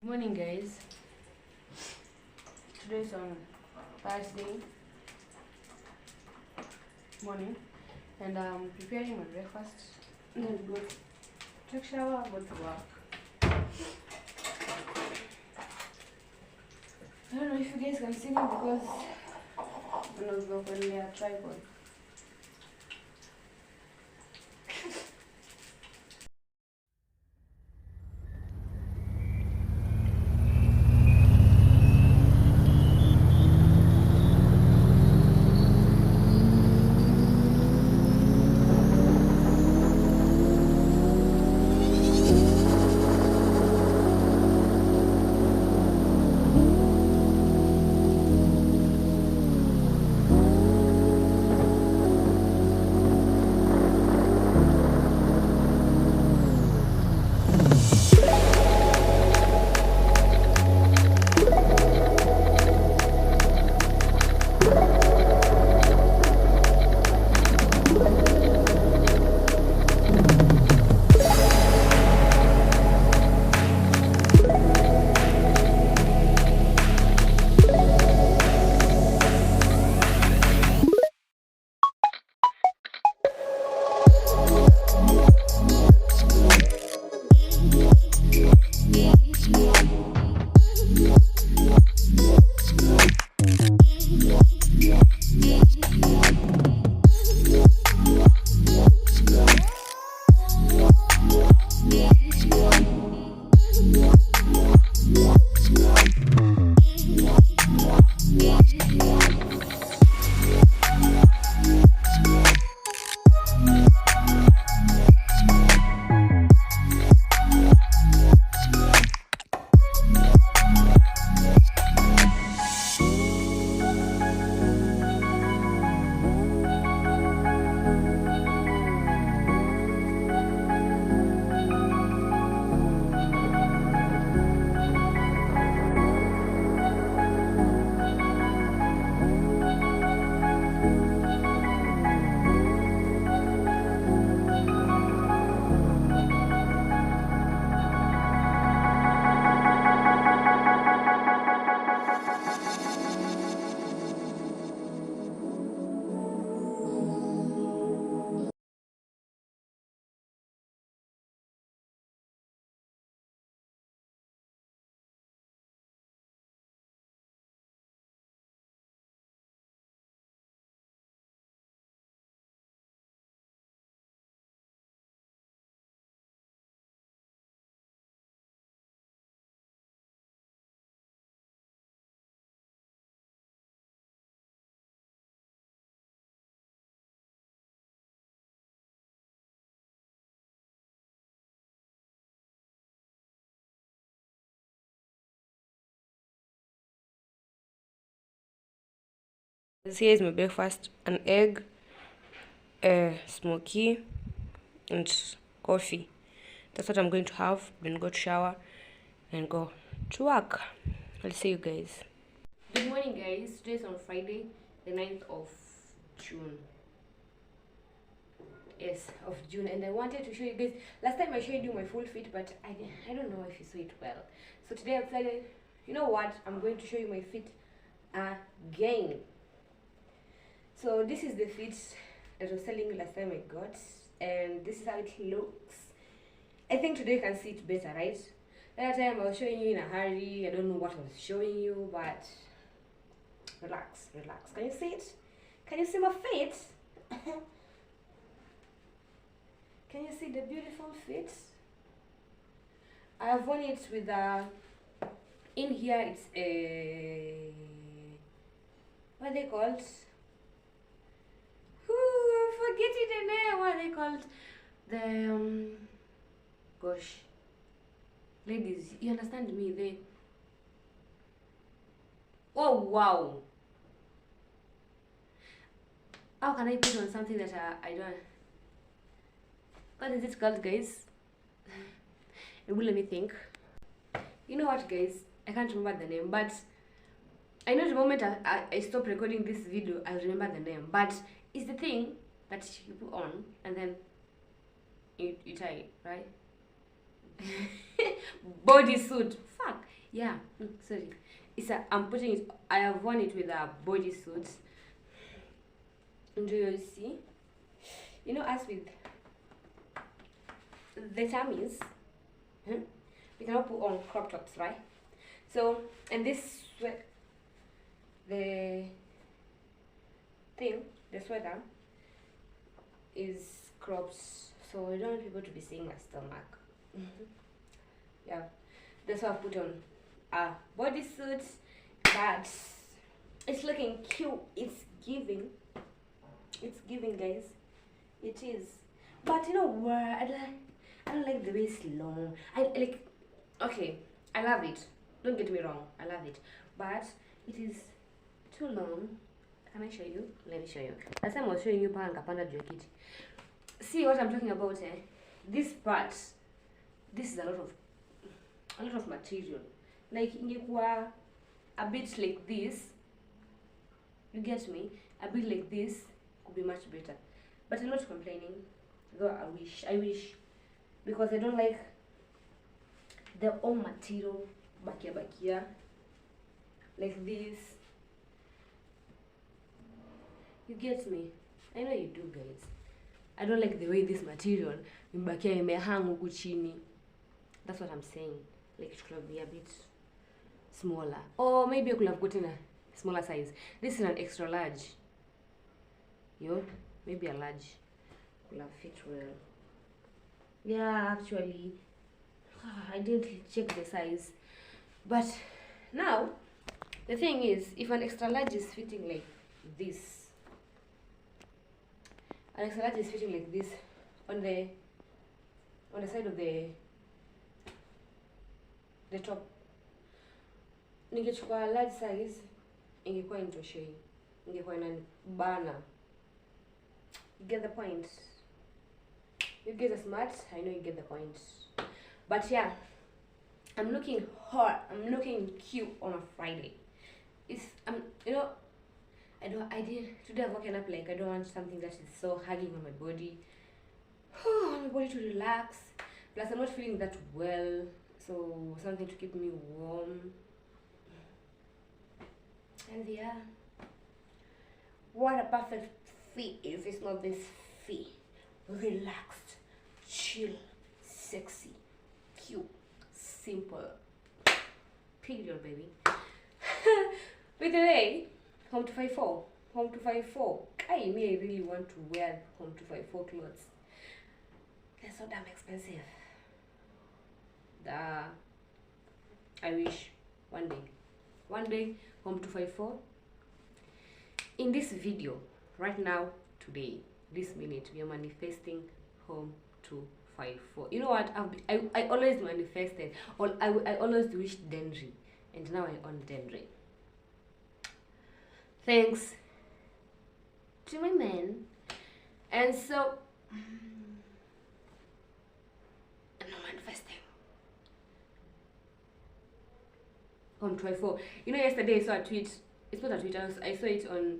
Morning, guys. Today's on Thursday morning, and I'm preparing my breakfast. And then go take shower, go to work. I don't know if you guys can see me because I was not on a tripod. Here is my breakfast: an egg, smoky, and coffee. That's what I'm going to have. Then go to shower and go to work. I'll see you guys. Good morning, guys. Today's on Friday, the 9th of June. Yes, of June. And I wanted to show you guys. Last time I showed you my full fit, but I don't know if you saw it well. So today I've decided, you know what? I'm going to show you my fit again. So this is the fit that I was telling you last time I got, and this is how it looks. I think today you can see it better, right? That time I was showing you in a hurry. I don't know what I was showing you, but relax, relax. Can you see it? Can you see my feet? Can you see the beautiful feet? I have worn it with in here it's a, what are they called? I'm forgetting the name. What are they called? The gosh, ladies, you understand me? They, oh wow, how can I put on something that I don't, what is it called, guys? It will let me think. You know what, guys, I can't remember the name, but I know the moment I stop recording this video, I'll remember the name. But it's the thing that you put on and then you tie it, right? Bodysuit. Fuck. Yeah, sorry. I'm putting it. I have worn it with a bodysuit. Do you see? You know, as with the tummies, we cannot put on crop tops, right? So, and this the thing, the sweater is cropped, so I don't want people to be seeing my stomach. Yeah, that's why I put on a bodysuit, but it's looking cute. It's giving, guys. It is. But you know what? I don't like the way it's long. I like. Okay, I love it. Don't get me wrong. I love it, but it is too long. Can I show you? Let me show you. Last time I was showing you panda jacket. See what I'm talking about, eh? This part. This is a lot of material. Like ingekuwa a bit like this. You get me? A bit like this could be much better. But I'm not complaining. Though I wish. Because I don't like the all material bakia. Like this. You get me? I know you do, guys. I don't like the way this material imebakia imehang huku chini. That's what I'm saying. Like it could be a bit smaller. Or maybe I could have gotten a smaller size. This is an extra large. Maybe a large will have fit well. Yeah, actually, I didn't check the size. But now, the thing is, if an extra large is fitting like this, an extra large is fitting like this on the side of the top, ningechukua large size, ingekuwa intoshei, ingekuwa inanibana. You get the point? You guys are smart. I know you get the point. But yeah, I'm looking hot. I'm looking cute on a Friday. Today I've woken up like I don't want something that is so hugging on my body. I want my body to relax. Plus I'm not feeling that well, so something to keep me warm. And yeah, what a perfect fit if it's not this fit. Relaxed, chill, sexy, cute, simple. Period, baby. By the way, home 254. I really want to wear home 254 clothes. They're so damn expensive. I wish one day home 254. In this video, right now, today, this minute, we are manifesting home 254. You know what? I always manifested, or I always wished Denry, and now I own Denry. Thanks to my man. And so I'm not manifesting home 254. You know, yesterday I saw a tweet. It's not a tweet. I saw it on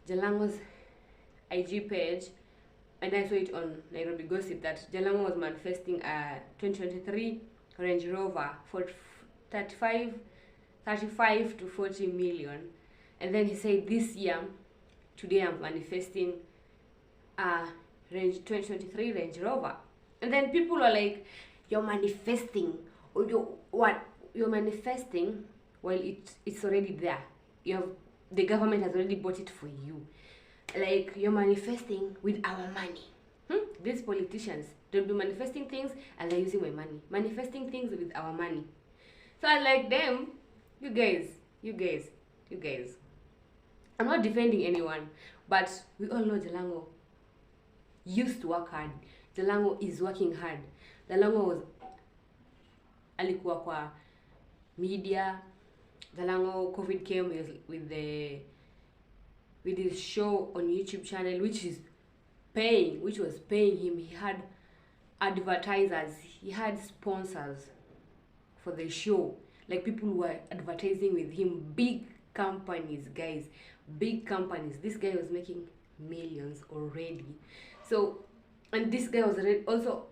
Jalango's IG page, and I saw it on Nairobi Gossip that Jalango was manifesting a 2023 Range Rover for 35 to 40 million, and then he said this year, today I'm manifesting a 2023 Range Rover, and then people are like, you're manifesting, or you're manifesting, well it's already there. The government has already bought it for you. Like, you're manifesting with our money. These politicians, they'll be manifesting things and they're using my money. Manifesting things with our money. So I like them. You guys. I'm not defending anyone, but we all know Jalango used to work hard. Jalango is working hard. Jalango was alikuwa kwa media. Jalango, COVID came with his show on YouTube channel, which was paying him. He had advertisers, he had sponsors for the show. Like, people were advertising with him, big companies, guys, big companies. This guy was making millions already. So, and this guy was also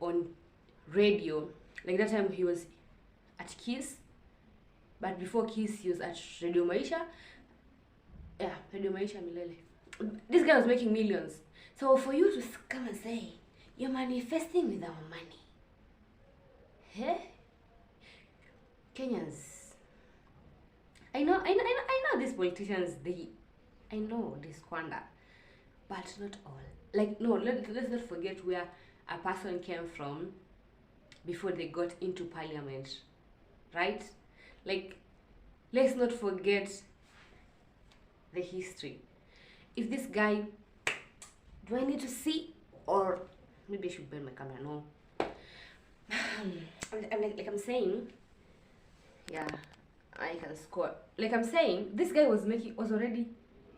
on radio. Like, that time he was a at Kiss, but before Kiss he was at Radio Maisha. Yeah, Radio Maisha Milele. This guy was making millions. So for you to come and say you're manifesting with our money, hey, Kenyans. I know these politicians, I know they squander, but not all. Like, no, let's not forget where a person came from before they got into parliament, right? Like, let's not forget the history. If this guy, do I need to see, or maybe I should bend my camera? No. I'm saying, yeah, I can score. Like I'm saying, this guy was already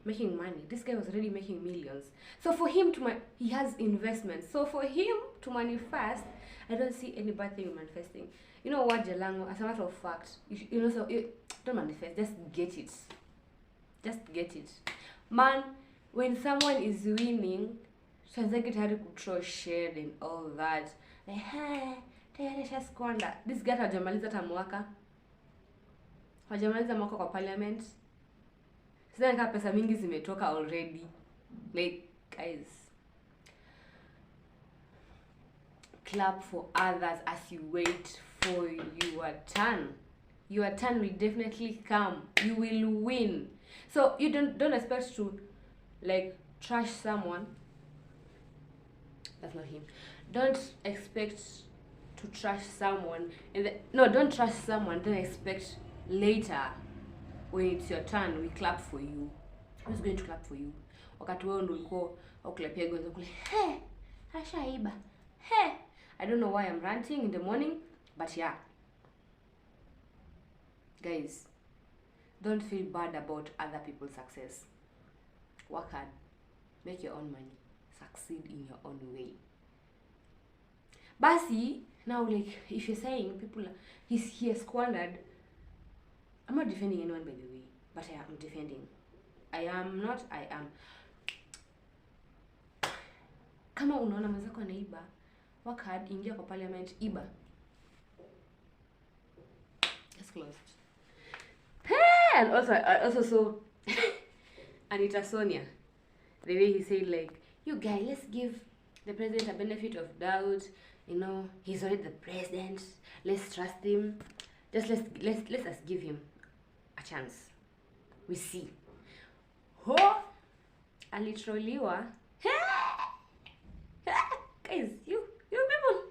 making money. This guy was already making millions. So for him he has investments. So for him to manifest, I don't see any bad thing in manifesting. You know what, Jalango? As a matter of fact, don't manifest. Just get it. Just get it, man. When someone is winning, tunataka tayari kuthrow shade and all that. Like, tayari squander. This guy hajamaliza hata mwaka. Hajamaliza mwaka kwa parliament. Sasa nika pesa mingi zimetoka already. Like, guys, clap for others as you wait for your turn. Your turn will definitely come. You will win. So you don't expect to like trash someone. That's not him. Don't expect to trash someone don't trash someone, don't expect later when it's your turn we clap for you. Who's going to clap for you? Wakati wewe ndio ulikuwa uklapia gonzo kule. Ashaiba. I don't know why I'm ranting in the morning, but yeah. Guys, don't feel bad about other people's success. Work hard. Make your own money. Succeed in your own way. Basi, now like, if you're saying he has squandered, I'm not defending anyone by the way, but I am defending. I am. Kama unaona mwenzako anaiba, work hard, ingia kwa parliament, iba. It's closed. And I also saw Anita Sonia, the way he said like, you guys, let's give the president a benefit of doubt. You know, he's already the president. Let's trust him. Just let's us give him a chance. We see. Alitroliwa. Guys, you people.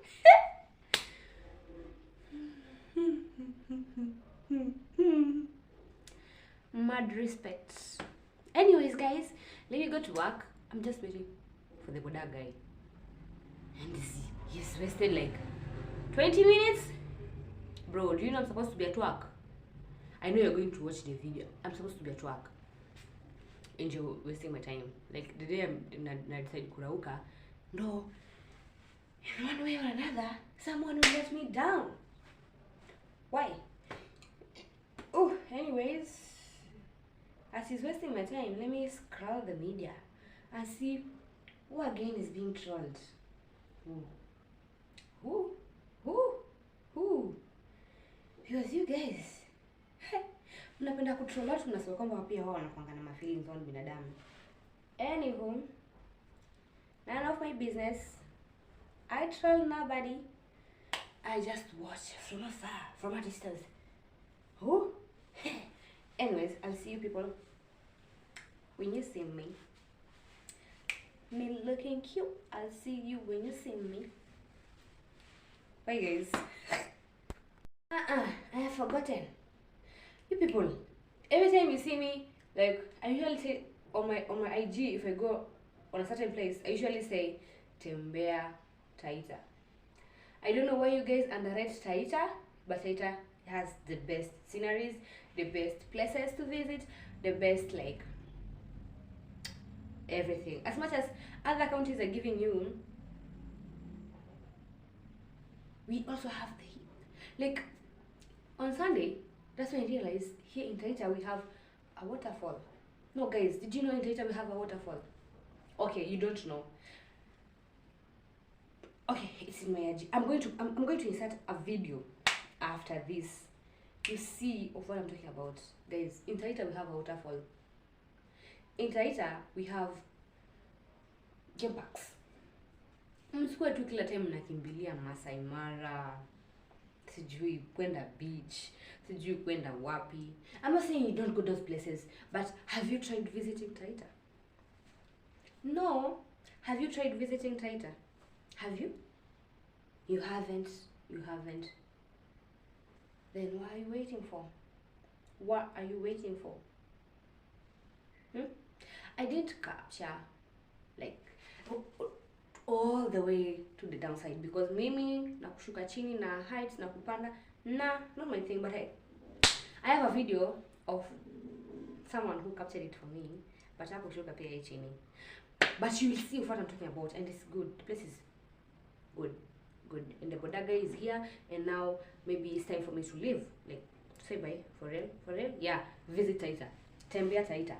Mad respect. Anyways, guys, let me go to work. I'm just waiting for the Boda guy. And he's rested like 20 minutes. Bro, do you know I'm supposed to be at work? I know you're going to watch the video. I'm supposed to be at work. And you're wasting my time. Like the day I decided kurauka, no, in one way or another, someone will let me down. Why? Oh, anyways, as he's wasting my time, let me scroll the media and see who again is being trolled. Who? Because you guys, mnapenda kutroll watu, mnasema kwamba pia wao wanakuanga na feelings on binadamu. Anywho, none of my business. I troll nobody. I just watch from afar, from a distance. Who? Anyways, I'll see you people when you see me. Me looking cute. I'll see you when you see me. Bye guys. I have forgotten. You people, every time you see me, like I usually say on my IG, if I go on a certain place, I usually say Tembea Taita. I don't know why you guys underrate Taita, but Taita has the best sceneries, the best places to visit, the best like everything. As much as other counties are giving you, we also have like on Sunday. That's when I realized here in Taita we have a waterfall. No guys, did you know in Taita we have a waterfall? Okay, you don't know. Okay, it's in my IG. I'm going to insert a video after this you see of what I'm talking about. Guys, in Taita we have a waterfall. In Taita we have game parks. Msikuwe tu kila time mnakimbilia Masai Mara, sijui kwenda beach, sijui kwenda wapi. I'm not saying you don't go those places, but have you tried visiting Taita? No. Have you tried visiting Taita? Have you? You haven't. You haven't. Then what are you waiting for? What are you waiting for? I didn't capture like all the way to the downside because mimi na kushuka chini na heights na kupanda not my thing, but I have a video of someone who captured it for me, but hakushuka pia chini. But you will see what I'm talking about, and it's good. The place is good. And the bodaga is here, and now maybe it's time for me to leave. Like, say bye. For real? Yeah. Visit Taita. Tembea Taita.